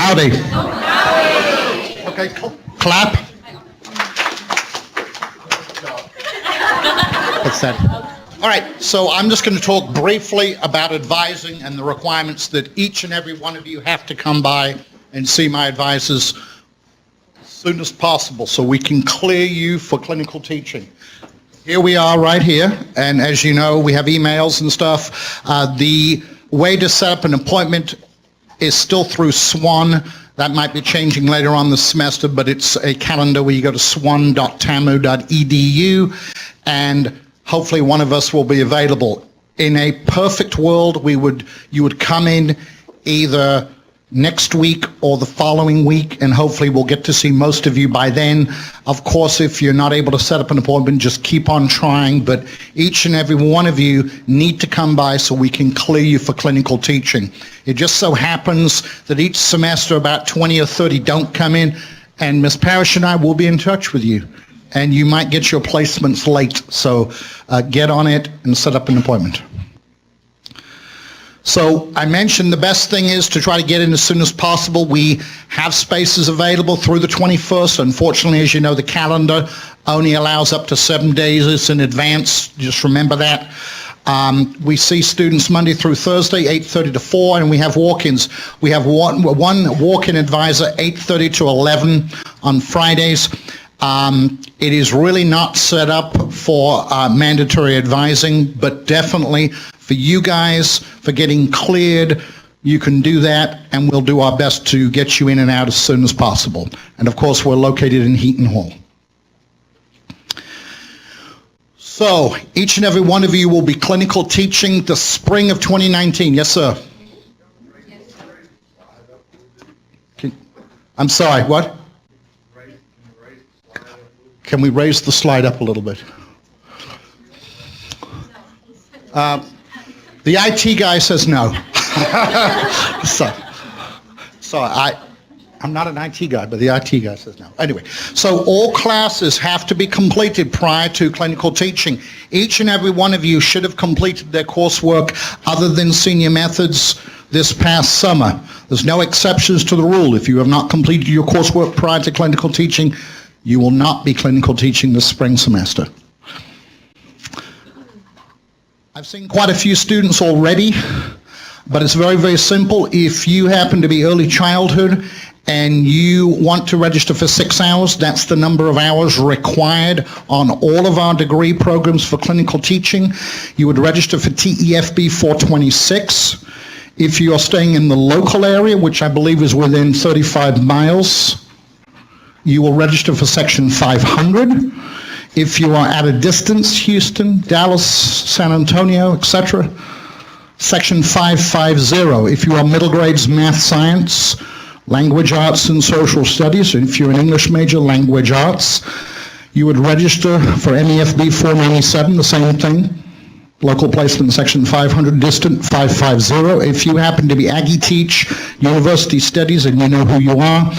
Howdy. Okay, clap. What's that? All right, so I'm just going to talk briefly about advising and the requirements that each and every one of you have to come by and see my advisors as soon as possible so we can clear you for clinical teaching. Here we are right here, and as you know, we have emails and stuff. The way to set up an appointment is still through SWAN. That might be changing later on this semester, but it's a calendar where you go to swan.tamu.edu, and hopefully one of us will be available. In a perfect world, you would come in either next week or the following week, and hopefully we'll get to see most of you by then. Of course, if you're not able to set up an appointment, just keep on trying, but each and every one of you need to come by so we can clear you for clinical teaching. It just so happens that each semester about 20 or 30 don't come in, and Ms. Parrish and I will be in touch with you, and you might get your placements late, so get on it and set up an appointment. So I mentioned the best thing is to try to get in as soon as possible. We have spaces available through the 21st. Unfortunately, as you know, the calendar only allows up to 7 days in advance. Just remember that. We see students Monday through Thursday, 8:30 to 4, and we have walk-ins. We have one walk-in advisor, 8:30 to 11 on Fridays. It is really not set up for mandatory advising, but definitely for you guys, for getting cleared, you can do that, and we'll do our best to get you in and out as soon as possible. And of course, we're located in Heaton Hall. So, each and every one of you will be clinical teaching the spring of 2019. Yes, sir? I'm sorry, what? Can we raise the slide up a little bit? The IT guy says no. So I'm not an IT guy, but the IT guy says no. Anyway, so all classes have to be completed prior to clinical teaching. Each and every one of you should have completed their coursework other than senior methods this past summer. There's no exceptions to the rule. If you have not completed your coursework prior to clinical teaching, you will not be clinical teaching this spring semester. I've seen quite a few students already, but it's very, very simple. If you happen to be early childhood and you want to register for 6 hours, that's the number of hours required on all of our degree programs for clinical teaching. You would register for TEFB 426. If you are staying in the local area, which I believe is within 35 miles, you will register for section 500. If you are at a distance, Houston, Dallas, San Antonio, etc., section 550. If you are middle grades, math, science, language arts, and social studies, and if you're an English major, language arts, you would register for MEFB 497, the same thing. Local placement section 500, distant 550. If you happen to be Aggie Teach, university studies, and you know who you are,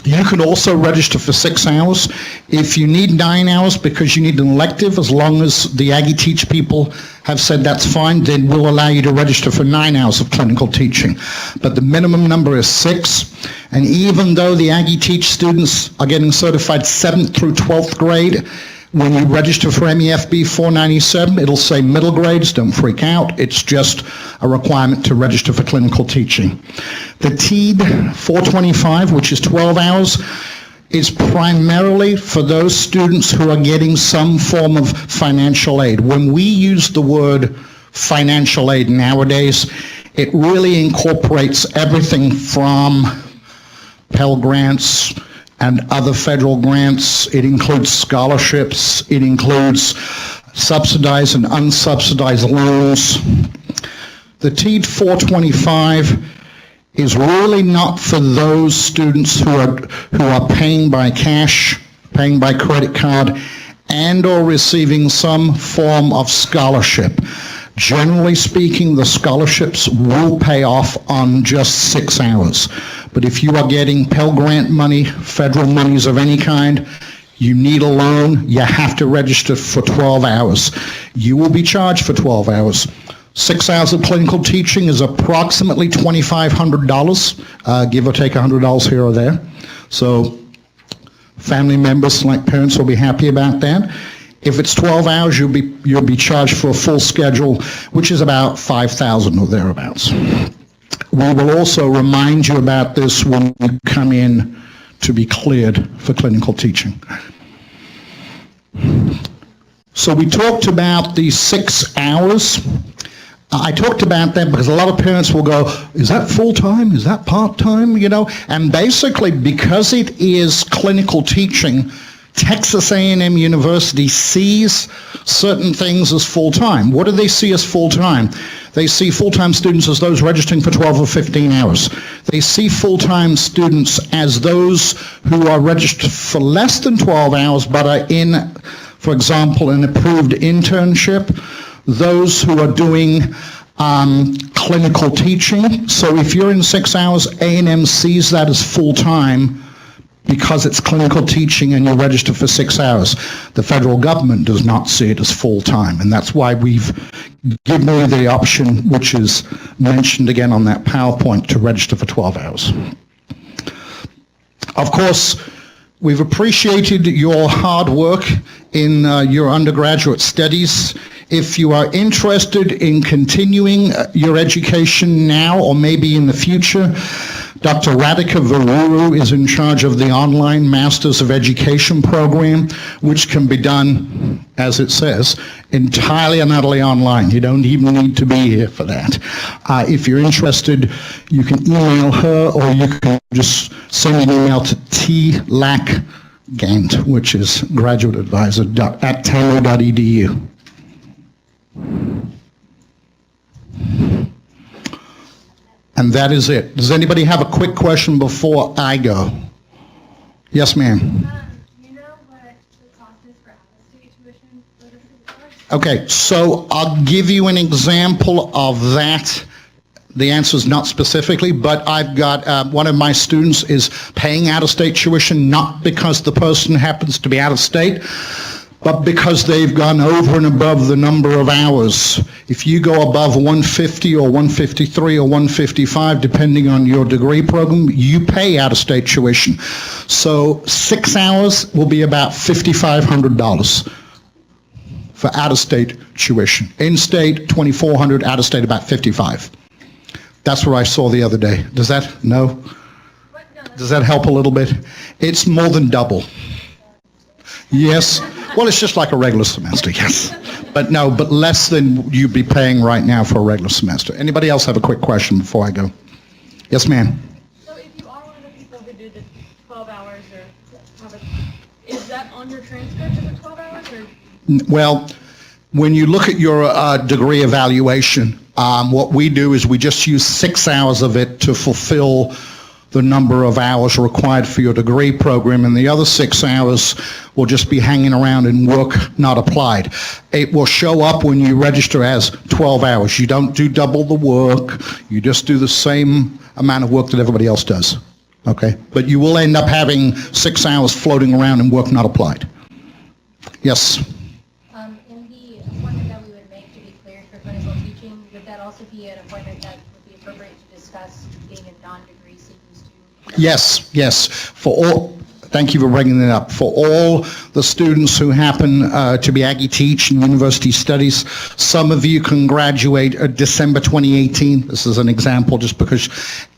you can also register for 6 hours. If you need 9 hours because you need an elective, as long as the Aggie Teach people have said that's fine, then we'll allow you to register for 9 hours of clinical teaching. But the minimum number is 6. And even though the Aggie Teach students are getting certified 7th through 12th grade, when you register for MEFB 497, it'll say middle grades. Don't freak out. It's just a requirement to register for clinical teaching. The TEAD 425, which is 12 hours, is primarily for those students who are getting some form of financial aid. When we use the word financial aid nowadays, it really incorporates everything from Pell Grants and other federal grants. It includes scholarships. It includes subsidized and unsubsidized loans. The TEAD 425 is really not for those students who are paying by cash, paying by credit card, and or receiving some form of scholarship. Generally speaking, the scholarships will pay off on just 6 hours. But if you are getting Pell Grant money, federal monies of any kind, you need a loan, you have to register for 12 hours. You will be charged for 12 hours. 6 hours of clinical teaching is approximately $2,500, give or take $100 here or there. So family members like parents will be happy about that. If it's 12 hours, you'll be charged for a full schedule, which is about $5,000 or thereabouts. We will also remind you about this when you come in to be cleared for clinical teaching. So we talked about the 6 hours. I talked about that because a lot of parents will go, is that full-time? Is that part-time? You know, and basically because it is clinical teaching, Texas A&M University sees certain things as full-time. What do they see as full-time? They see full-time students as those registering for 12 or 15 hours. They see full-time students as those who are registered for less than 12 hours but are in, for example, an approved internship. Those who are doing clinical teaching. So if you're in 6 hours, A&M sees that as full-time because it's clinical teaching and you're registered for 6 hours. The federal government does not see it as full-time, and that's why we've given you the option, which is mentioned again on that PowerPoint, to register for 12 hours. Of course, we've appreciated your hard work in your undergraduate studies. If you are interested in continuing your education now or maybe in the future, Dr. Radhika Varuru is in charge of the online Masters of Education program, which can be done, as it says, entirely and utterly online. You don't even need to be here for that. If you're interested, you can email her or you can just send an email to TLAC.ClinicalTeachingMtg, which is graduate advisor at taylor.edu. And that is it. Does anybody have a quick question before I go? Yes, ma'am. Do you know what the cost is for out-of-state tuition for the course? Okay, so I'll give you an example of that. The answer is not specifically, but I've got one of my students is paying out-of-state tuition, not because the person happens to be out of state, but because they've gone over and above the number of hours. If you go above 150 or 153 or 155, depending on your degree program, you pay out-of-state tuition. So 6 hours will be about $5,500 for out-of-state tuition. In-state, $2,400, out-of-state, about $55. That's what I saw the other day. Does that, no? Does that help a little bit? It's more than double. Yes. Well, it's just like a regular semester, yes. But no, but less than you'd be paying right now for a regular semester. Anybody else have a quick question before I go? Yes, ma'am. So if you are one of the people who do the 12 hours or is that on your transcript of the 12 hours? Or? Well, when you look at your degree evaluation, what we do is we just use 6 hours of it to fulfill the number of hours required for your degree program, and the other 6 hours will just be hanging around in work not applied. It will show up when you register as 12 hours. You don't do double the work. You just do the same amount of work that everybody else does. Okay? But you will end up having 6 hours floating around in work not applied. Yes? In the appointment that we would make to be cleared for clinical teaching, would that also be an appointment that would be appropriate to discuss being a non-degree seeking student? Yes, yes. For all, thank you for bringing that up. For all the students who happen to be Aggie Teach and University Studies, some of you can graduate December 2018. This is an example just because,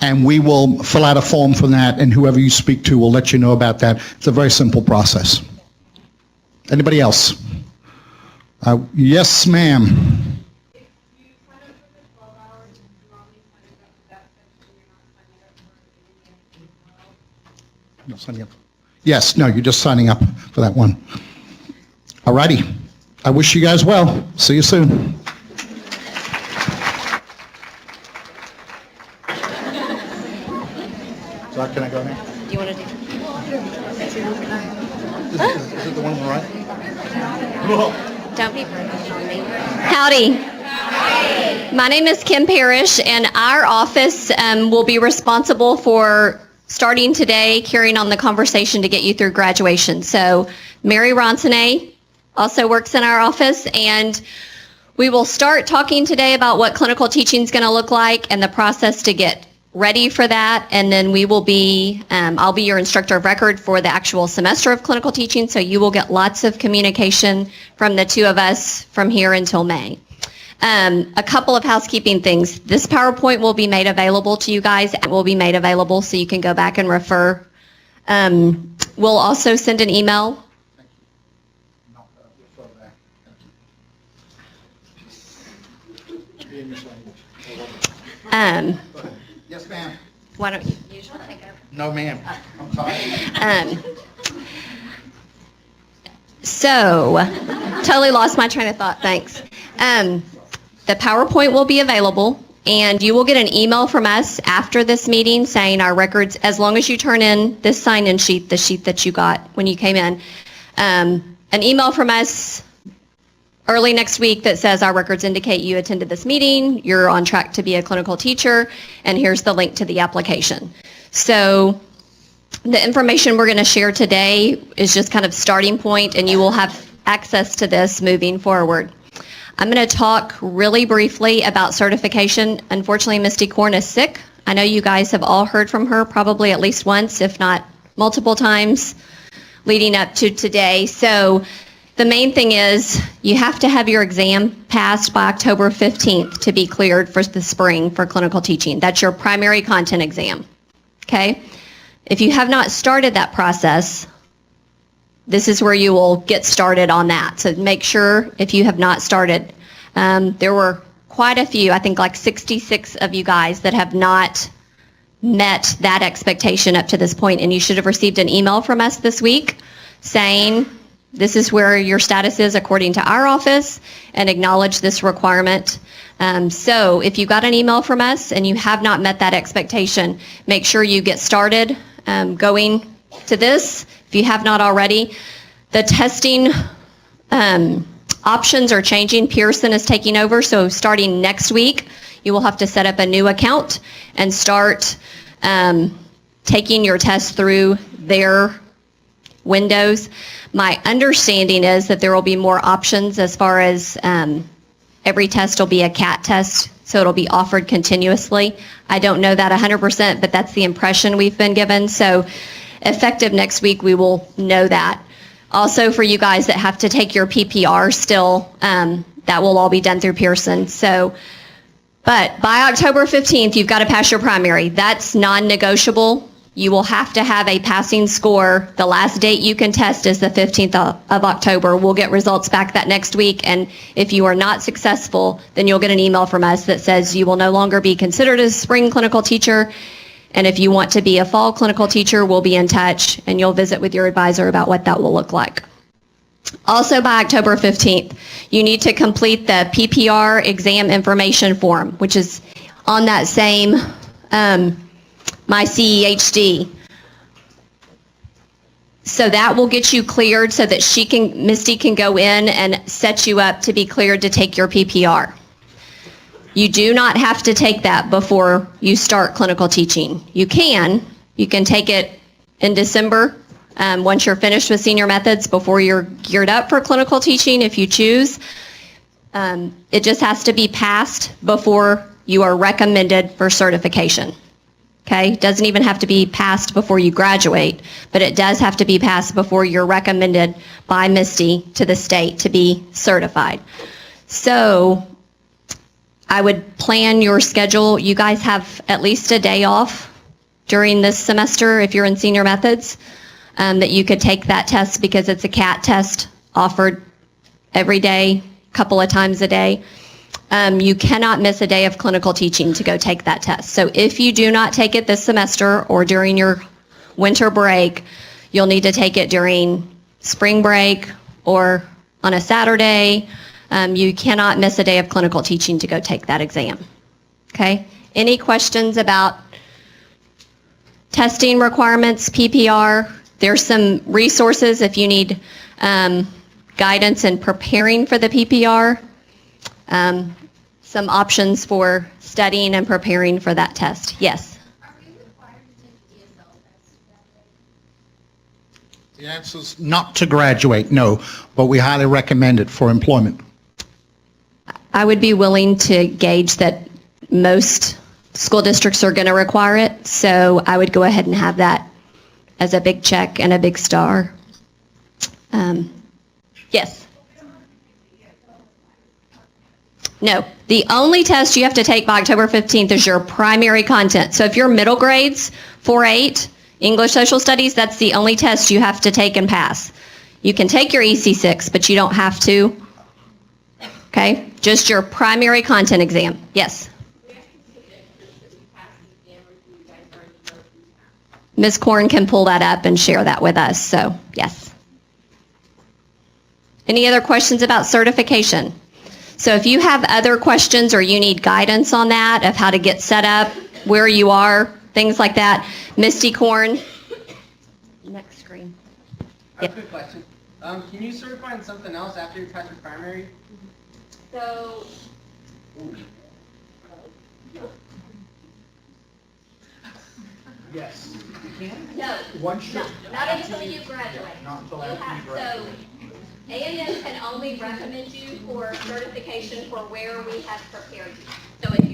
and we will fill out a form for that, and whoever you speak to will let you know about that. It's a very simple process. Anybody else? Yes, ma'am. Not signing up. Yes, no, you're just signing up for that one. All righty. I wish you guys well. See you soon. So can I go now? Do you want to do? Is it the one on the right? Don't be rude on me. Howdy. My name is Kim Parrish, and our office will be responsible for starting today, carrying on the conversation to get you through graduation. So Mary Ronsonay also works in our office, and We will start talking today about what clinical teaching is going to look like and the process to get ready for that, and then we will be, I'll be your instructor of record for the actual semester of clinical teaching, so you will get lots of communication from the two of us from here until May. A couple of housekeeping things. This PowerPoint will be made available to you guys. It will be made available so you can go back and refer. We'll also send an email. Yes, ma'am. Why don't you usually take over? No, ma'am. I'm sorry. So, totally lost my train of thought, thanks. The PowerPoint will be available, and you will get an email from us after this meeting saying our records, as long as you turn in this sign-in sheet, the sheet that you got when you came in, an email from us early next week that says our records indicate you attended this meeting, you're on track to be a clinical teacher, and here's the link to the application. So the information we're going to share today is just kind of starting point, and you will have access to this moving forward. I'm going to talk really briefly about certification. Unfortunately, Misty Korn is sick. I know you guys have all heard from her probably at least once, if not multiple times, leading up to today. So the main thing is you have to have your exam passed by October 15th to be cleared for the spring for clinical teaching. That's your primary content exam, okay? If you have not started that process, this is where you will get started on that. So make sure if you have not started. There were quite a few, I think like 66 of you guys that have not met that expectation up to this point, and you should have received an email from us this week saying this is where your status is according to our office, and acknowledge this requirement. So if you got an email from us and you have not met that expectation, make sure you get started going to this if you have not already. The testing options are changing. Pearson is taking over, so starting next week, you will have to set up a new account and start taking your test through their windows. My understanding is that there will be more options as far as every test will be a CAT test, so it'll be offered continuously. I don't know that 100%, but that's the impression we've been given. So effective next week, we will know that. Also, for you guys that have to take your PPR still, that will all be done through Pearson. So, but by October 15th, you've got to pass your primary. That's non-negotiable. You will have to have a passing score. The last date you can test is the 15th of October. We'll get results back that next week, and if you are not successful, then you'll get an email from us that says you will no longer be considered a spring clinical teacher, and if you want to be a fall clinical teacher, we'll be in touch, and you'll visit with your advisor about what that will look like. Also, by October 15th, you need to complete the PPR exam information form, which is on that same My CEHD. So that will get you cleared so that Misty can go in and set you up to be cleared to take your PPR. You do not have to take that before you start clinical teaching. You can take it in December once you're finished with senior methods before you're geared up for clinical teaching if you choose. It just has to be passed before you are recommended for certification. Okay, it doesn't even have to be passed before you graduate, but it does have to be passed before you're recommended by Misty to the state to be certified. So I would plan your schedule. You guys have at least a day off during this semester if you're in senior methods that you could take that test because it's a CAT test offered every day, a couple of times a day. You cannot miss a day of clinical teaching to go take that test. So if you do not take it this semester or during your winter break, you'll need to take it during spring break or on a Saturday. You cannot miss a day of clinical teaching to go take that exam. Okay? Any questions about testing requirements, PPR? There's some resources if you need guidance in preparing for the PPR. Some options for studying and preparing for that test. Yes? Are we required to take the ESL test? The answer's not to graduate, no, but we highly recommend it for employment. I would be willing to gauge that most school districts are going to require it, so I would go ahead and have that as a big check and a big star. Yes? No. The only test you have to take by October 15th is your primary content. So if you're middle grades, 4-8, English Social Studies, that's the only test you have to take and pass. You can take your EC6, but you don't have to. Okay? Just your primary content exam. Yes? Ms. Korn can pull that up and share that with us, so yes. Any other questions about certification? So if you have other questions or you need guidance on that, of how to get set up, where you are, things like that, Misty Korn. Next screen. I have a quick question. Can you certify in something else after you pass your primary? So, Yes. You can? no, One should. not until you graduate. Not until You after have- you graduate. So, A&M can only recommend you for certification for where we have prepared you. So if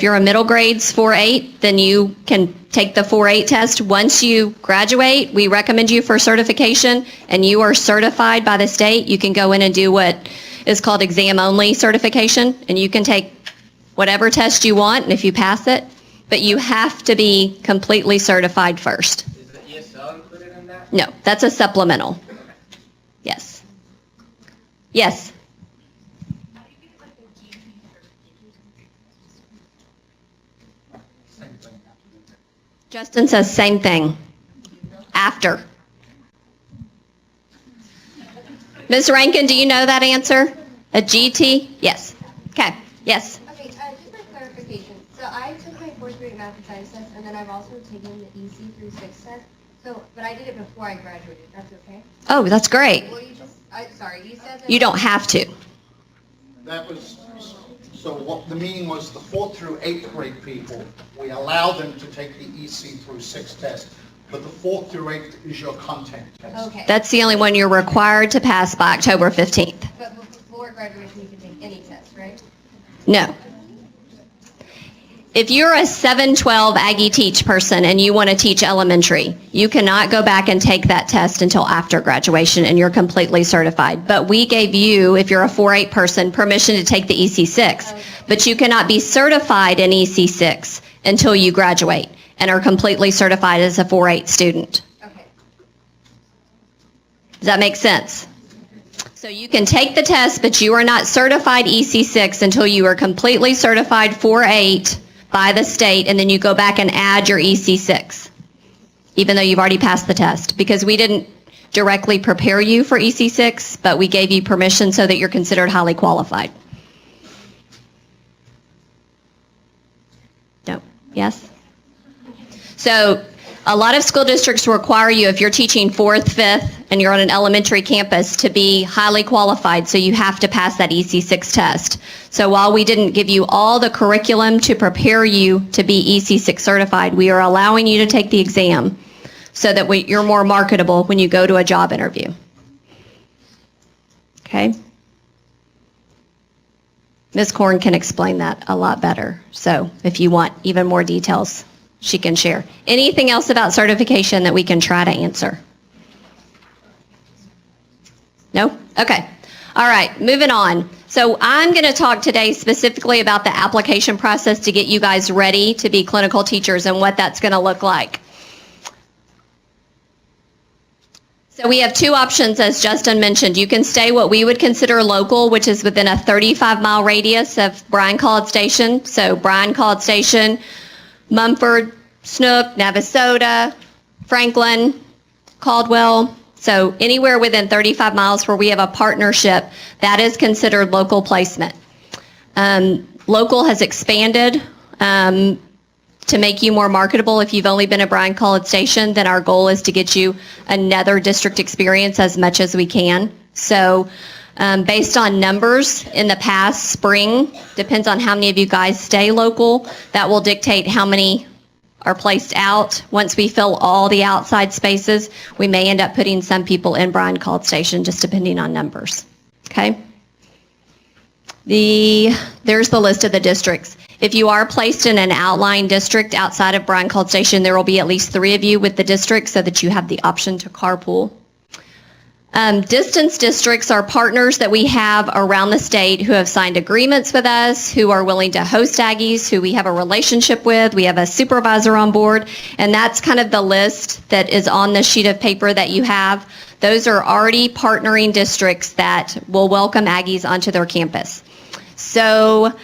you're in middle grades, 4-8, then you can take the 4-8 test. Once you graduate, we recommend you for certification, and you are certified by the state. You can go in and do what is called exam-only certification, and you can take whatever test you want, and if you pass it, but you have to be completely certified first. Is the ESL included in that? No, that's a supplemental. Yes. Yes. Justin says same thing. After. Ms. Rankin, do you know that answer? A GT? Yes. Okay. Yes. Okay, just for clarification, so I took my fourth grade math and science test, and then I've also taken the EC through 6 test. So, but I did it before I graduated. That's okay? Oh, that's great. Well, you just, sorry, you said that. You don't have to. That was, so what the meaning was, the 4th through 8th grade people, we allow them to take the EC through 6 test, but the 4th through 8th is your content test. Okay. That's the only one you're required to pass by October 15th. But before graduation, you can take any test, right? No. If you're a 7-12 Aggie Teach person and you want to teach elementary, you cannot go back and take that test until after graduation and you're completely certified. But we gave you, if you're a 4-8 person, permission to take the EC6. But you cannot be certified in EC6 until you graduate and are completely certified as a 4-8 student. Okay. Does that make sense? So you can take the test, but you are not certified EC6 until you are completely certified 4-8 by the state, and then you go back and add your EC6, even though you've already passed the test, because we didn't directly prepare you for EC6, but we gave you permission so that you're considered highly qualified. No? Yes? So a lot of school districts require you, if you're teaching 4th, 5th, and you're on an elementary campus, to be highly qualified, so you have to pass that EC6 test. So while we didn't give you all the curriculum to prepare you to be EC6 certified, we are allowing you to take the exam so that you're more marketable when you go to a job interview. Okay? Ms. Korn can explain that a lot better, so if you want even more details, she can share. Anything else about certification that we can try to answer? No? Okay. All right, moving on. So I'm going to talk today specifically about the application process to get you guys ready to be clinical teachers and what that's going to look like. So we have 2 options, as Justin mentioned. You can stay what we would consider local, which is within a 35-mile radius of Bryan-College Station. So Bryan-College Station, Mumford, Snook, Navasota, Franklin, Caldwell. So anywhere within 35 miles where we have a partnership, that is considered local placement. Local has expanded to make you more marketable. If you've only been at Bryan-College Station, then our goal is to get you another district experience as much as we can. So based on numbers in the past spring, depends on how many of you guys stay local, that will dictate how many are placed out. Once we fill all the outside spaces, we may end up putting some people in Bryan-College Station, just depending on numbers. Okay? There's the list of the districts. If you are placed in an outlying district outside of Bryan-College Station, there will be at least 3 of you with the district so that you have the option to carpool. Distance districts are partners that we have around the state who have signed agreements with us, who are willing to host Aggies, who we have a relationship with. We have a supervisor on board, and that's kind of the list that is on the sheet of paper that you have. Those are already partnering districts that will welcome Aggies onto their campus. So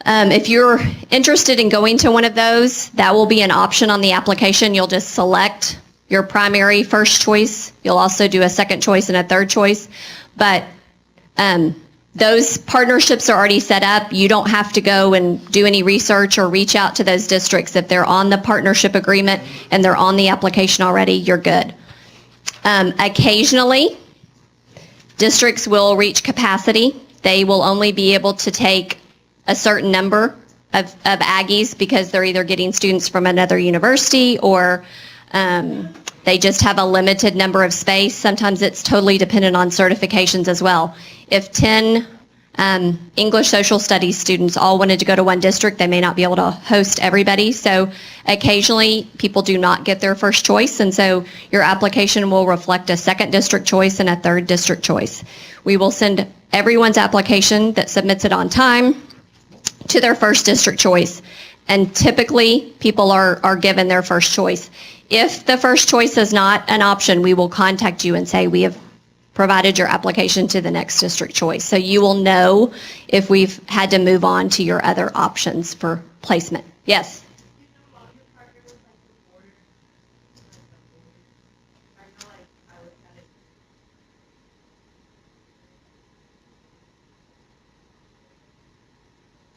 if you're interested in going to one of those, that will be an option on the application. You'll just select your primary first choice. You'll also do a second choice and a third choice. But those partnerships are already set up. You don't have to go and do any research or reach out to those districts. If they're on the partnership agreement and they're on the application already, you're good. Occasionally, districts will reach capacity. They will only be able to take a certain number of Aggies because they're either getting students from another university or they just have a limited number of space. Sometimes it's totally dependent on certifications as well. If 10 English social studies students all wanted to go to one district, they may not be able to host everybody. So occasionally people do not get their first choice, and so your application will reflect a second district choice and a third district choice. We will send everyone's application that submits it on time to their first district choice, and typically people are given their first choice. If the first choice is not an option, we will contact you and say we have provided your application to the next district choice. So you will know if we've had to move on to your other options for placement. Yes?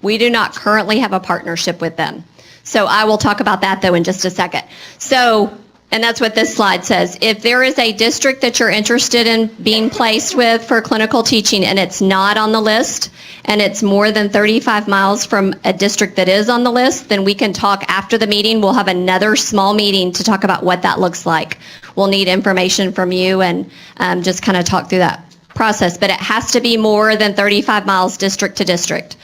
We do not currently have a partnership with them. So I will talk about that though in just a second. So, and that's what this slide says. If there is a district that you're interested in being placed with for clinical teaching and it's not on the list and it's more than 35 miles from a district that is on the list, then we can talk after the meeting. We'll have another small meeting to talk about what that looks like. We'll need information from you and just kind of talk through that process. But it has to be more than 35 miles district to district.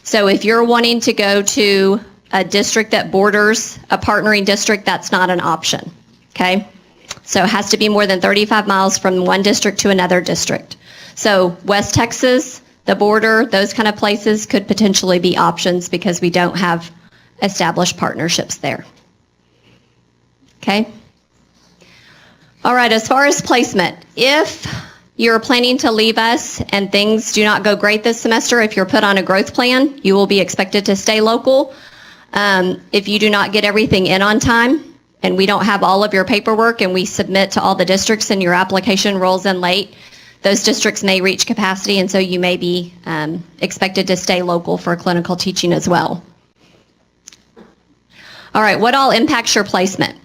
So if you're wanting to go to a district that borders a partnering district, that's not an option, okay? So it has to be more than 35 miles from one district to another district. So West Texas, the border, those kind of places could potentially be options because we don't have established partnerships there, okay? All right, as far as placement, if you're planning to leave us and things do not go great this semester, if you're put on a growth plan, you will be expected to stay local. If you do not get everything in on time and we don't have all of your paperwork and we submit to all the districts and your application rolls in late, those districts may reach capacity, and so you may be expected to stay local for clinical teaching as well. All right, what all impacts your placement?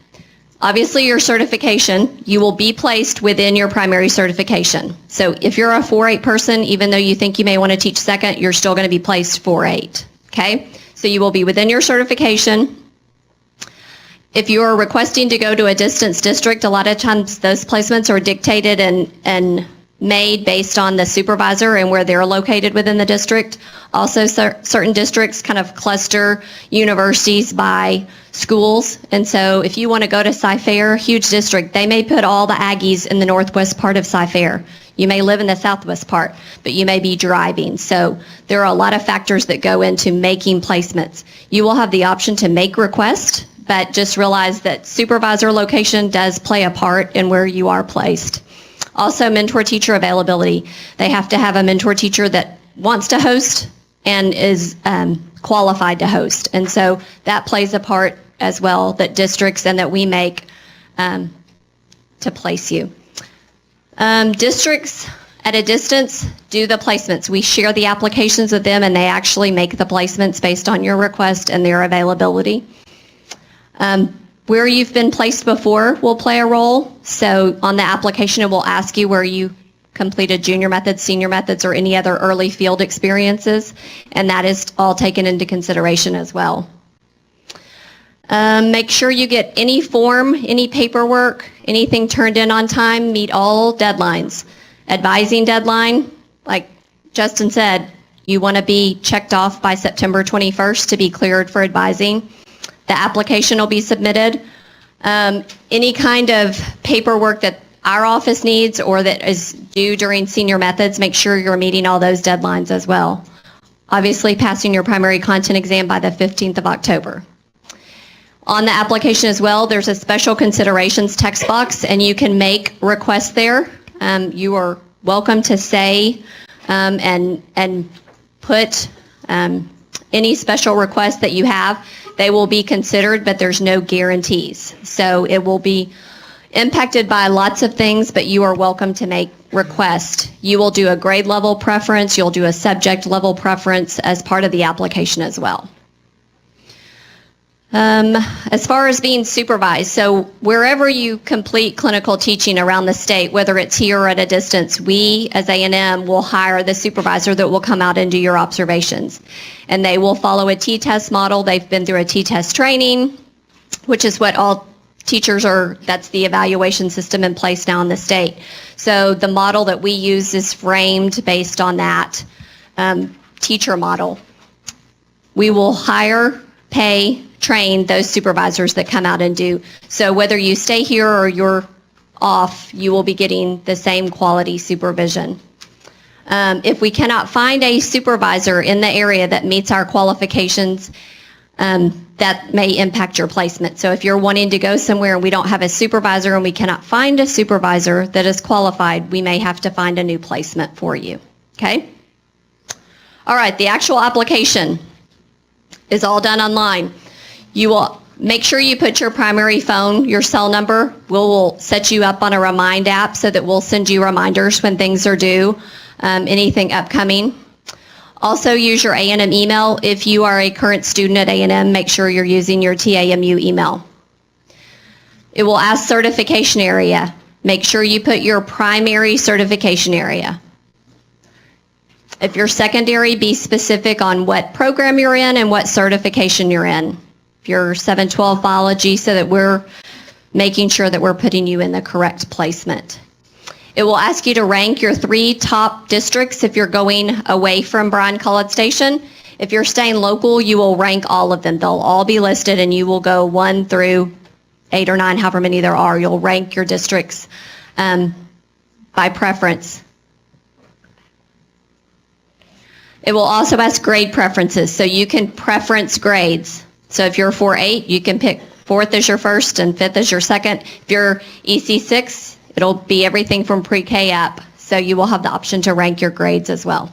Obviously, your certification, you will be placed within your primary certification. So if you're a 4-8 person, even though you think you may want to teach second, you're still going to be placed 4-8, okay? So you will be within your certification. If you are requesting to go to a distance district, a lot of times those placements are dictated and made based on the supervisor and where they're located within the district. Also, certain districts kind of cluster universities by schools. And so if you want to go to Cy-Fair, huge district, they may put all the Aggies in the northwest part of Cy-Fair. You may live in the southwest part, but you may be driving. So there are a lot of factors that go into making placements. You will have the option to make requests, but just realize that supervisor location does play a part in where you are placed. Also, mentor teacher availability. They have to have a mentor teacher that wants to host and is qualified to host. And so that plays a part as well that districts and that we make to place you. Districts at a distance do the placements. We share the applications with them and they actually make the placements based on your request and their availability. Where you've been placed before will play a role. So on the application, it will ask you where you completed junior methods, senior methods, or any other early field experiences, and that is all taken into consideration as well. Make sure you get any form, any paperwork, anything turned in on time, meet all deadlines. Advising deadline, like Justin said, You want to be checked off by September 21st to be cleared for advising. The application will be submitted. Any kind of paperwork that our office needs or that is due during senior methods, make sure you're meeting all those deadlines as well. Obviously, passing your primary content exam by the 15th of October. On the application as well, there's a special considerations text box, and you can make requests there. You are welcome to say and put any special requests that you have. They will be considered, but there's no guarantees. So it will be impacted by lots of things, but you are welcome to make requests. You will do a grade level preference. You'll do a subject level preference as part of the application as well. As far as being supervised, so wherever you complete clinical teaching around the state, whether it's here or at a distance, we as A&M will hire the supervisor that will come out and do your observations. And they will follow a T-test model. They've been through a T-test training, which is what all teachers are, that's the evaluation system in place now in the state. So the model that we use is framed based on that teacher model. We will hire, pay, train those supervisors that come out and do. So whether you stay here or you're off, you will be getting the same quality supervision. If we cannot find a supervisor in the area that meets our qualifications, that may impact your placement. So if you're wanting to go somewhere and we don't have a supervisor and we cannot find a supervisor that is qualified, we may have to find a new placement for you. Okay? All right, the actual application is all done online. You will make sure you put your primary phone, your cell number. We'll set you up on a Remind app so that we'll send you reminders when things are due, anything upcoming. Also use your A&M email. If you are a current student at A&M, make sure you're using your TAMU email. It will ask certification area. Make sure you put your primary certification area. If you're secondary, be specific on what program you're in and what certification you're in. If you're 712 biology, so that we're making sure that we're putting you in the correct placement. It will ask you to rank your 3 top districts if you're going away from Bryan-College Station. If you're staying local, you will rank all of them. They'll all be listed and you will go 1 through 8 or 9, however many there are. You'll rank your districts by preference. It will also ask grade preferences, so you can preference grades. So if you're 4-8, you can pick 4th as your first and 5th as your second. If you're EC6, it'll be everything from pre-K up, so you will have the option to rank your grades as well.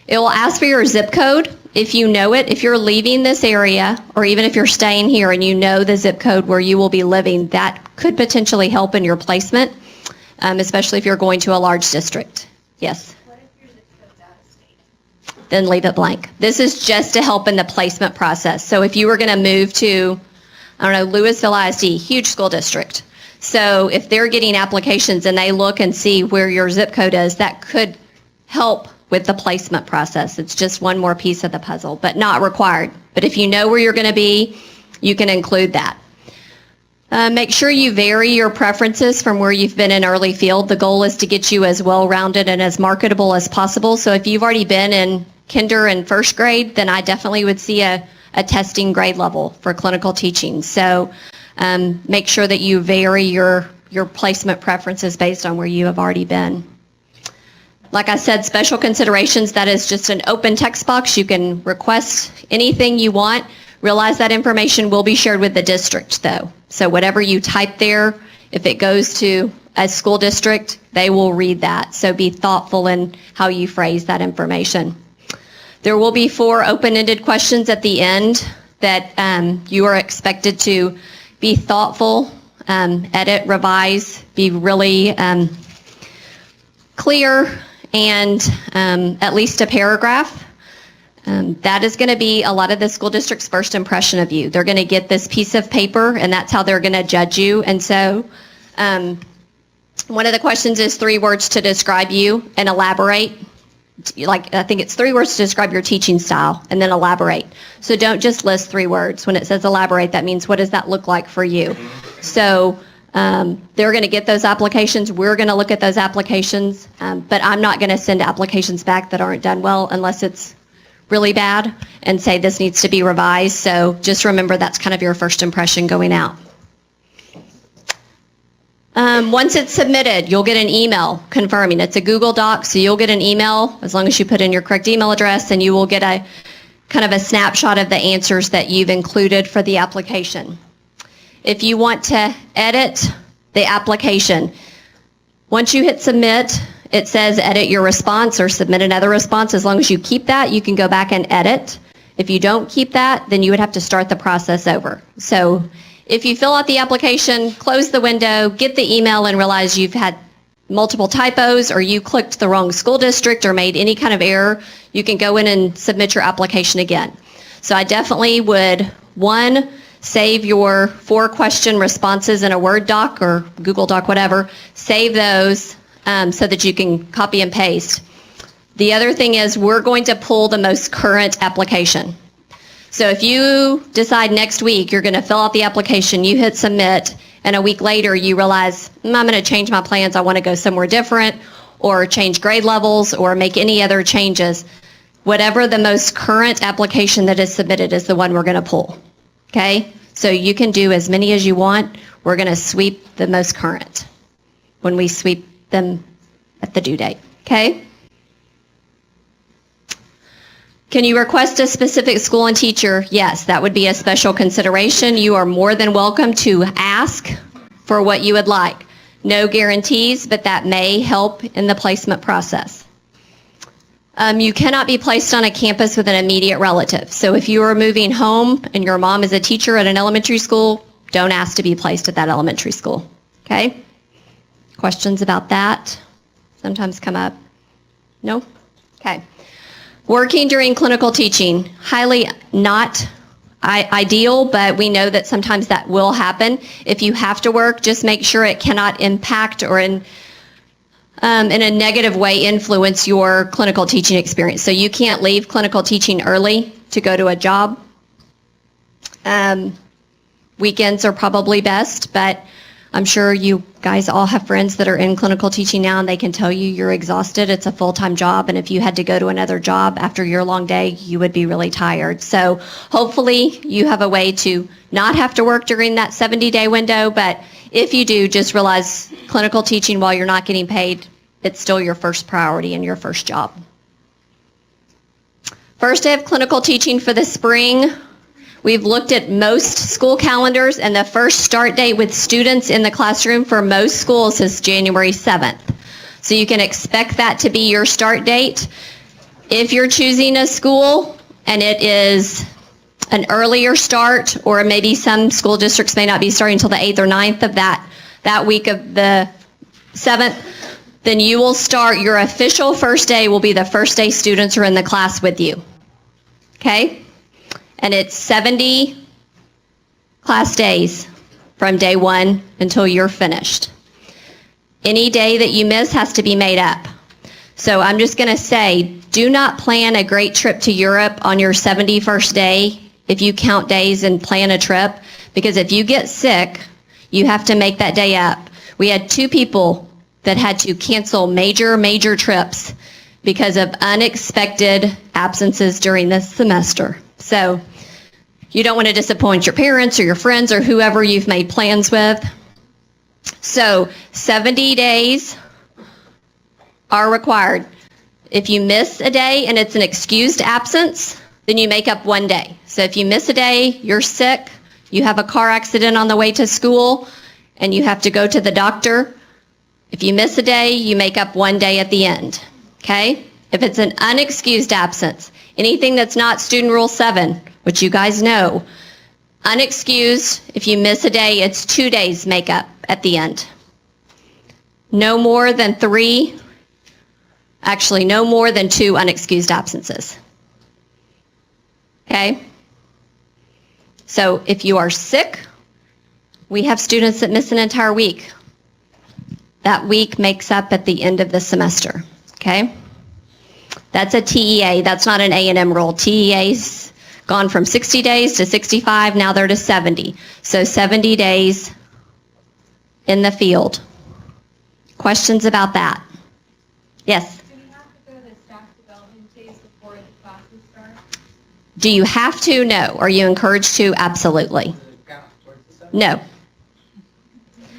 It will ask for your zip code. If you know it, if you're leaving this area, or even if you're staying here and you know the zip code where you will be living, that could potentially help in your placement, especially if you're going to a large district. Yes? What if your zip code's out of state? Then leave it blank. This is just to help in the placement process. So if you were going to move to, I don't know, Louisville ISD, huge school district. So if they're getting applications and they look and see where your zip code is, that could help with the placement process. It's just one more piece of the puzzle, but not required. But if you know where you're going to be, you can include that. Make sure you vary your preferences from where you've been in early field. The goal is to get you as well-rounded and as marketable as possible. So if you've already been in kinder and first grade, then I definitely would see a testing grade level for clinical teaching. So make sure that you vary your placement preferences based on where you have already been. Like I said, special considerations, that is just an open text box. You can request anything you want. Realize that information will be shared with the district, though. So whatever you type there, if it goes to a school district, they will read that. So be thoughtful in how you phrase that information. There will be 4 open-ended questions at the end that you are expected to be thoughtful, edit, revise, be really clear, and at least a paragraph. That is going to be a lot of the school district's first impression of you. They're going to get this piece of paper, and that's how they're going to judge you. And so one of the questions is 3 words to describe you and elaborate. Like, I think it's 3 words to describe your teaching style, and then elaborate. So don't just list 3 words. When it says elaborate, that means what does that look like for you? So They're going to get those applications. We're going to look at those applications, but I'm not going to send applications back that aren't done well unless it's really bad and say this needs to be revised. So just remember that's kind of your first impression going out. Once it's submitted, you'll get an email confirming. It's a Google Doc, so you'll get an email as long as you put in your correct email address, and you will get a kind of a snapshot of the answers that you've included for the application. If you want to edit the application, once you hit submit, it says edit your response or submit another response. As long as you keep that, you can go back and edit. If you don't keep that, then you would have to start the process over. So if you fill out the application, close the window, get the email and realize you've had multiple typos or you clicked the wrong school district or made any kind of error, you can go in and submit your application again. So I definitely would, one, save your 4-question responses in a Word doc or Google Doc, whatever. Save those so that you can copy and paste. The other thing is we're going to pull the most current application. So if you decide next week you're going to fill out the application, you hit submit, and a week later you realize, I'm going to change my plans, I want to go somewhere different, or change grade levels, or make any other changes, whatever the most current application that is submitted is the one we're going to pull. Okay? So you can do as many as you want. We're going to sweep the most current when we sweep them at the due date. Okay? Can you request a specific school and teacher? Yes, that would be a special consideration. You are more than welcome to ask for what you would like. No guarantees, but that may help in the placement process. You cannot be placed on a campus with an immediate relative. So if you are moving home and your mom is a teacher at an elementary school, don't ask to be placed at that elementary school. Okay? Questions about that? Sometimes come up. No? Okay. Working during clinical teaching, highly not ideal, but we know that sometimes that will happen. If you have to work, just make sure it cannot impact or in a negative way influence your clinical teaching experience. So you can't leave clinical teaching early to go to a job. Weekends are probably best, but I'm sure you guys all have friends that are in clinical teaching now, and they can tell you you're exhausted. It's a full-time job, and if you had to go to another job after your long day, you would be really tired. So hopefully you have a way to not have to work during that 70-day window, but if you do, just realize clinical teaching, while you're not getting paid, it's still your first priority and your first job. First day of clinical teaching for the spring. We've looked at most school calendars, and the first start date with students in the classroom for most schools is January 7th. So you can expect that to be your start date. If you're choosing a school and it is an earlier start, or maybe some school districts may not be starting until the 8th or 9th of that week of the 7th, then you will start, your official first day will be the first day students are in the class with you. Okay? And it's 70 class days from day 1 until you're finished. Any day that you miss has to be made up. So I'm just going to say, do not plan a great trip to Europe on your 71st day if you count days and plan a trip, because if you get sick, you have to make that day up. We had 2 people that had to cancel major trips because of unexpected absences during this semester. So you don't want to disappoint your parents or your friends or whoever you've made plans with. So 70 days are required. If you miss a day and it's an excused absence, then you make up 1 day. So if you miss a day, you're sick, you have a car accident on the way to school, and you have to go to the doctor. If you miss a day, you make up 1 day at the end. Okay? If it's an unexcused absence, anything that's not Student Rule 7, which you guys know, unexcused, if you miss a day, it's 2 days make up at the end. No more than 3, actually no more than 2 unexcused absences. Okay? So if you are sick, we have students that miss an entire week. That week makes up at the end of the semester. Okay? That's a TEA. That's not an A&M rule. TEA's gone from 60 days to 65. Now they're to 70. So 70 days in the field. Questions about that? Yes? Do we have to go to staff development days before the classes start? Do you have to? No. Are you encouraged to? Absolutely. Count towards the seventh. No.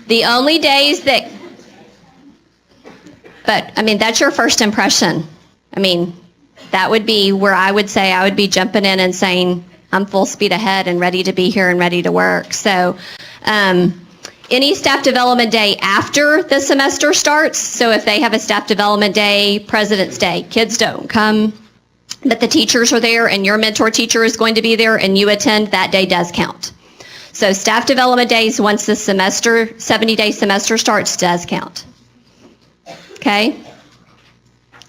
The only days that, but I mean, that's your first impression. I mean, that would be where I would say I would be jumping in and saying, I'm full speed ahead and ready to be here and ready to work. So any staff development day after the semester starts, so if they have a staff development day, President's Day, kids don't come, but the teachers are there and your mentor teacher is going to be there and you attend, that day does count. So staff development days, once the semester, 70-day semester starts, does count. Okay?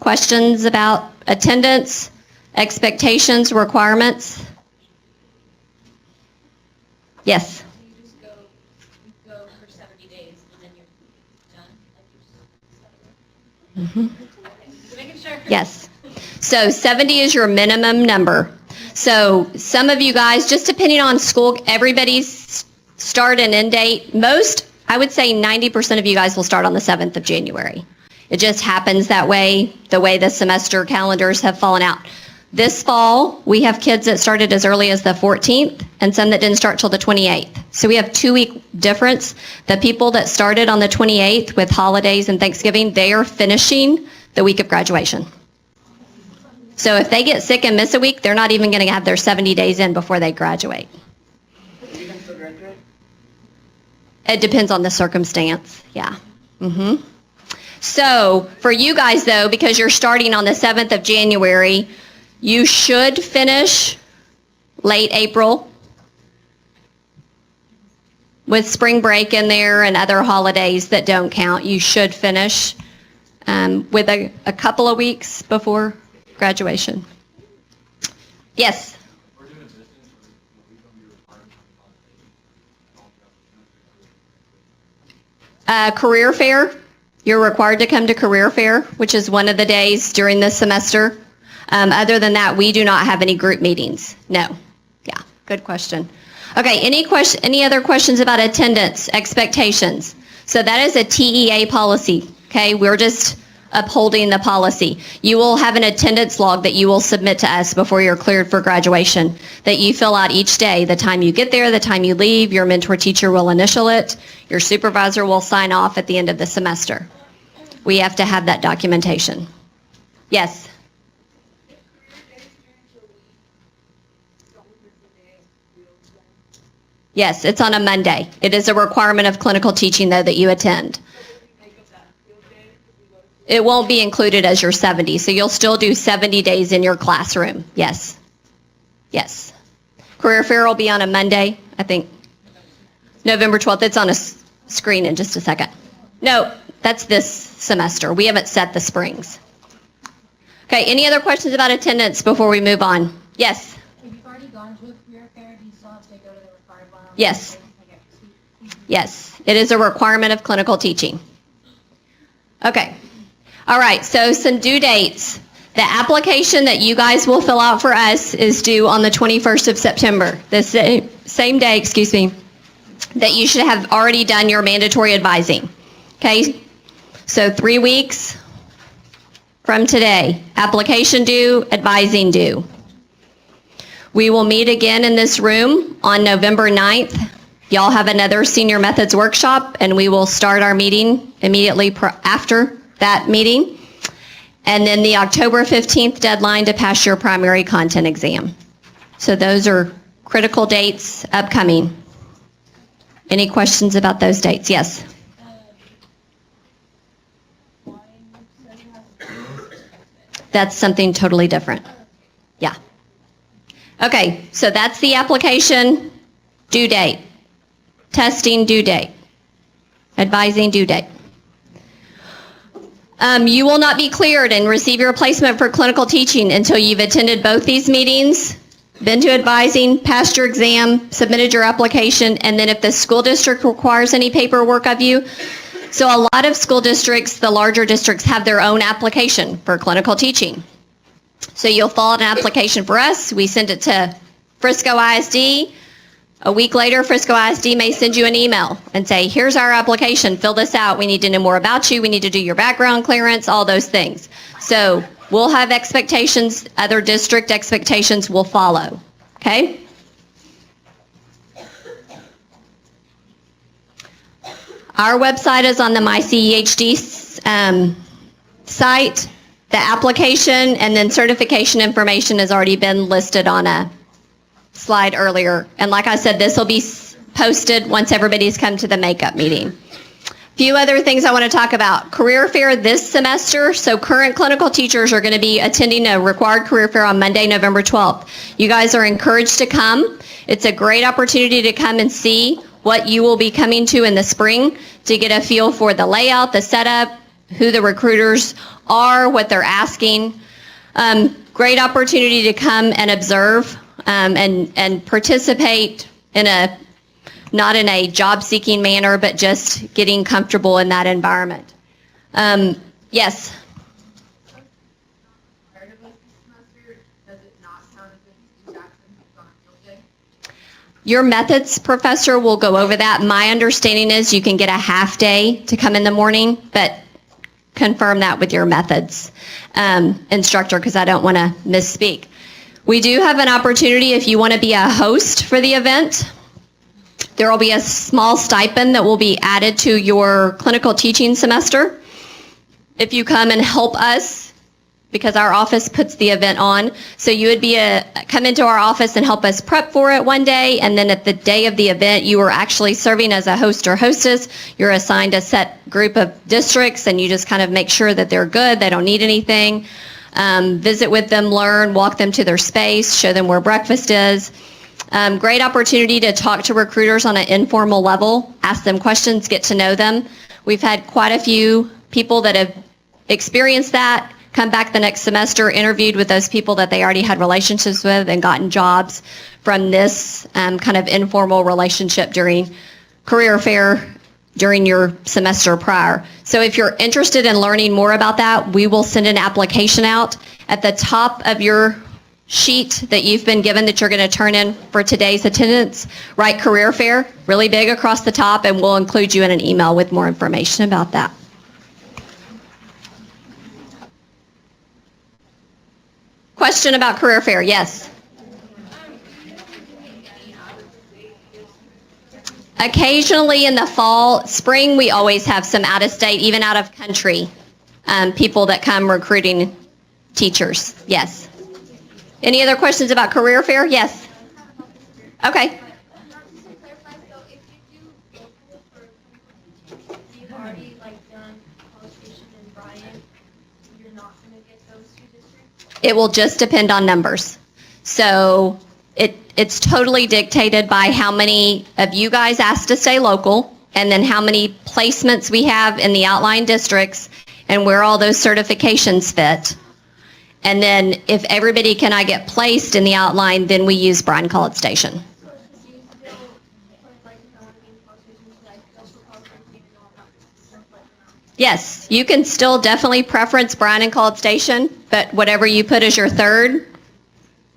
Questions about attendance, expectations, requirements? Yes? You just go for 70 days and then you're done? Like just making sure. Yes. So 70 is your minimum number. So some of you guys, just depending on school, everybody's start and end date, most, I would say 90% of you guys will start on the 7th of January. It just happens that way, the way the semester calendars have fallen out. This fall, we have kids that started as early as the 14th and some that didn't start till the 28th. So we have 2-week difference. The people that started on the 28th with holidays and Thanksgiving, they are finishing the week of graduation. So if they get sick and miss a week, they're not even going to have their 70 days in before they graduate. You can still graduate? It depends on the circumstance, yeah. So for you guys, though, because you're starting on the 7th of January, you should finish late April with spring break in there and other holidays that don't count. You should finish with a couple of weeks before graduation. Yes? Career fair. You're required to come to career fair, which is one of the days during this semester. Other than that, we do not have any group meetings. No. Yeah, good question. Okay, any other questions about attendance, expectations? So that is a TEA policy, okay? We're just upholding the policy. You will have an attendance log that you will submit to us before you're cleared for graduation that you fill out each day. The time you get there, the time you leave, your mentor teacher will initial it. Your supervisor will sign off at the end of the semester. We have to have that documentation. Yes? Yes, it's on a Monday. It is a requirement of clinical teaching, though, that you attend. It won't be included as your 70, so you'll still do 70 days in your classroom. Yes. Yes. Career fair will be on a Monday, I think. November 12th. It's on a screen in just a second. No, that's this semester. We haven't set the springs. Okay, any other questions about attendance before we move on? Yes. If you've already gone to a career fair, do you still have to go to the required one? Yes. Yes, it is a requirement of clinical teaching. Okay. All right, so some due dates. The application that you guys will fill out for us is due on the 21st of September, the same day, that you should have already done your mandatory advising. Okay? So 3 weeks from today. Application due, advising due. We will meet again in this room on November 9th. Y'all have another senior methods workshop, and we will start our meeting immediately after that meeting. And then the October 15th deadline to pass your primary content exam. So those are critical dates upcoming. Any questions about those dates? Yes? That's something totally different. Yeah. Okay, so that's the application due date. Testing due date. Advising due date. You will not be cleared and receive your placement for clinical teaching until you've attended both these meetings, been to advising, passed your exam, submitted your application, and then if the school district requires any paperwork of you. So a lot of school districts, the larger districts, have their own application for clinical teaching. So you'll fill out an application for us. We send it to Frisco ISD. A week later, Frisco ISD may send you an email and say, here's our application, fill this out. We need to know more about you. We need to do your background clearance, all those things. So we'll have expectations. Other district expectations will follow. Okay? Our website is on the MyCEHD site. The application and then certification information has already been listed on a slide earlier. And like I said, this will be posted once everybody's come to the makeup meeting. A few other things I want to talk about. Career fair this semester. So current clinical teachers are going to be attending a required career fair on Monday, November 12th. You guys are encouraged to come. It's a great opportunity to come and see what you will be coming to in the spring, to get a feel for the layout, the setup, who the recruiters are, what they're asking. Great opportunity to come and observe and participate in not in a job-seeking manner, but just getting comfortable in that environment. Yes? Your methods professor will go over that. My understanding is you can get a half day to come in the morning, but confirm that with your methods instructor, because I don't want to misspeak. We do have an opportunity if you want to be a host for the event. There will be a small stipend that will be added to your clinical teaching semester if you come and help us, because our office puts the event on. So you would come into our office and help us prep for it one day, and then at the day of the event, you are actually serving as a host or hostess. You're assigned a set group of districts, and you just kind of make sure that they're good, they don't need anything. Visit with them, learn, walk them to their space, show them where breakfast is. Great opportunity to talk to recruiters on an informal level, ask them questions, get to know them. We've had quite a few people that have experienced that, come back the next semester, interviewed with those people that they already had relationships with and gotten jobs from this kind of informal relationship during career fair during your semester prior. So if you're interested in learning more about that, we will send an application out. At the top of your sheet that you've been given that you're going to turn in for today's attendance, write career fair, really big across the top, and we'll include you in an email with more information about that. Question about career fair? Yes. Occasionally in the fall, spring, we always have some out of state, even out of country, people that come recruiting teachers. Yes. Any other questions about career fair? Yes. Okay. You've already done qualification in Bryan, you're not going to get those two districts? It will just depend on numbers. So it's totally dictated by how many of you guys ask to stay local, and then how many placements we have in the outlying districts, and where all those certifications fit. And then if everybody cannot get placed in the outline, then we use Bryan-College Station. So do you still put qualifications social qualifications and all that stuff like that? Yes, you can still definitely preference Bryan and College Station, but whatever you put as your third,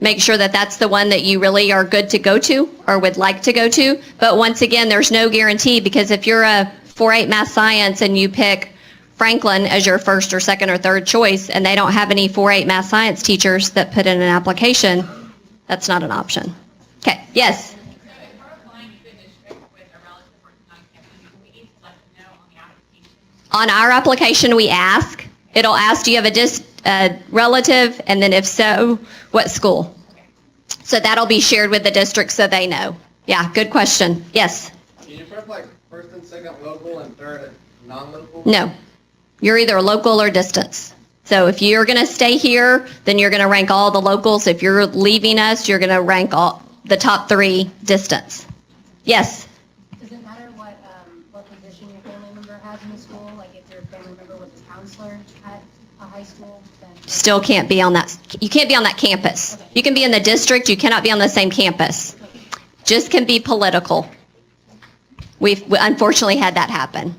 make sure that that's the one that you really are good to go to or would like to go to. But once again, there's no guarantee, because if you're a 4-8 math science and you pick Franklin as your first or second or third choice, and they don't have any 4-8 math science teachers that put in an application, that's not an option. Okay, yes? On our application, we ask. It'll ask, do you have a relative, and then if so, what school? So that'll be shared with the district so they know. Yeah, good question. Yes? Can you put first and second local and third non-local? No. You're either local or distance. So if you're going to stay here, then you're going to rank all the locals. If you're leaving us, you're going to rank all the top 3 distance. Yes? Does it matter what position your family member has in the school? Like if your family member was a counselor at a high school, then Still can't be on that. You can't be on that campus. Okay. You can be in the district. You cannot be on the same campus. Just can be political. We've unfortunately had that happen.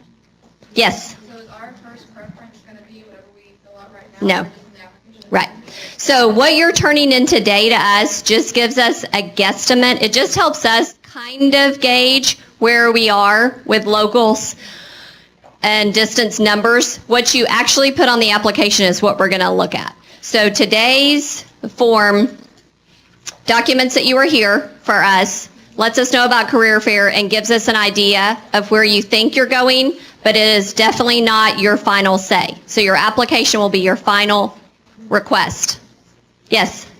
Yes? So is our first preference going to be whatever we fill out right now? No. Right. So what you're turning in today to us just gives us a guesstimate. It just helps us kind of gauge where we are with locals and distance numbers. What you actually put on the application is what we're going to look at. So today's form documents that you are here for us, lets us know about career fair, and gives us an idea of where you think you're going, but it is definitely not your final say. So your application will be your final request. Yes?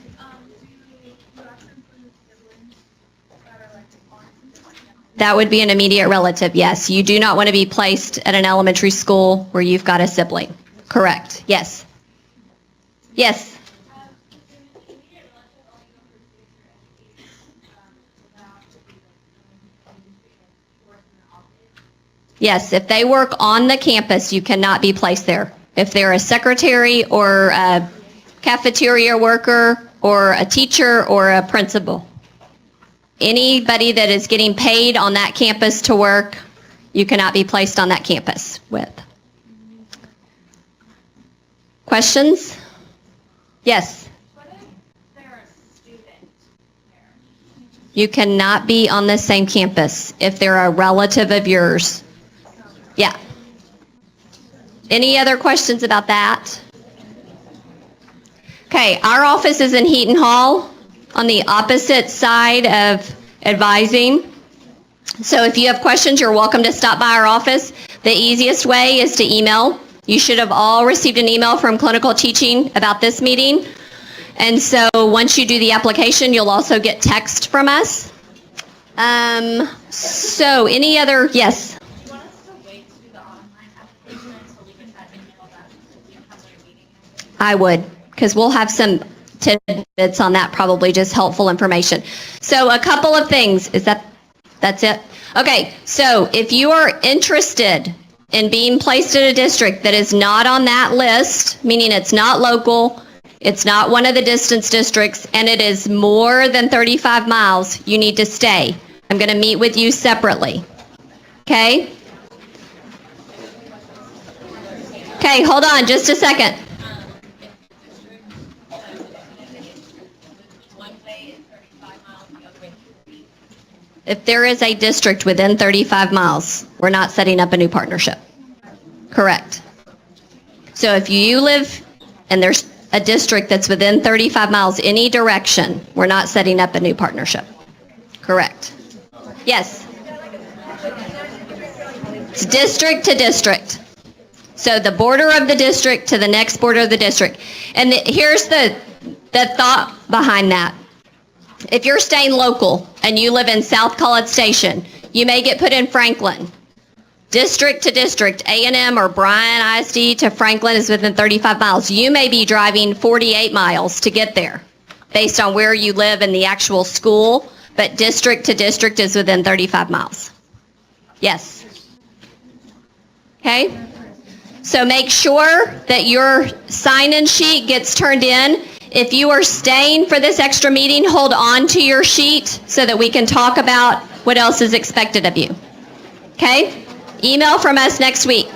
That would be an immediate relative, yes. You do not want to be placed at an elementary school where you've got a sibling. Correct, yes. Yes? Yes, if they work on the campus, you cannot be placed there. If they're a secretary or a cafeteria worker or a teacher or a principal. Anybody that is getting paid on that campus to work, you cannot be placed on that campus with. Questions? Yes? What if they're a student there? You cannot be on the same campus if they're a relative of yours. Yeah. Any other questions about that? Okay, our office is in Heaton Hall on the opposite side of advising. So if you have questions, you're welcome to stop by our office. The easiest way is to email. You should have all received an email from Clinical Teaching about this meeting. And so once you do the application, you'll also get text from us. So any other, yes? Do you want us to wait to do the online application until we can type in all that since you have their meeting? I would, because we'll have some tidbits on that, probably just helpful information. So a couple of things. That's it? Okay, so if you are interested in being placed in a district that is not on that list, meaning it's not local, it's not one of the distance districts, and it is more than 35 miles, you need to stay. I'm going to meet with you separately. Okay? Okay, hold on just a second. If there is a district within 35 miles, we're not setting up a new partnership. Correct. So if you live and there's a district that's within 35 miles any direction, we're not setting up a new partnership. Correct. Yes? It's district to district. So the border of the district to the next border of the district. And here's the thought behind that. If you're staying local and you live in South College Station, you may get put in Franklin. District to district, A&M or Bryan ISD to Franklin is within 35 miles. You may be driving 48 miles to get there based on where you live in the actual school, but district to district is within 35 miles. Yes. Okay? So make sure that your sign-in sheet gets turned in. If you are staying for this extra meeting, hold on to your sheet so that we can talk about what else is expected of you. Okay? Email from us next week.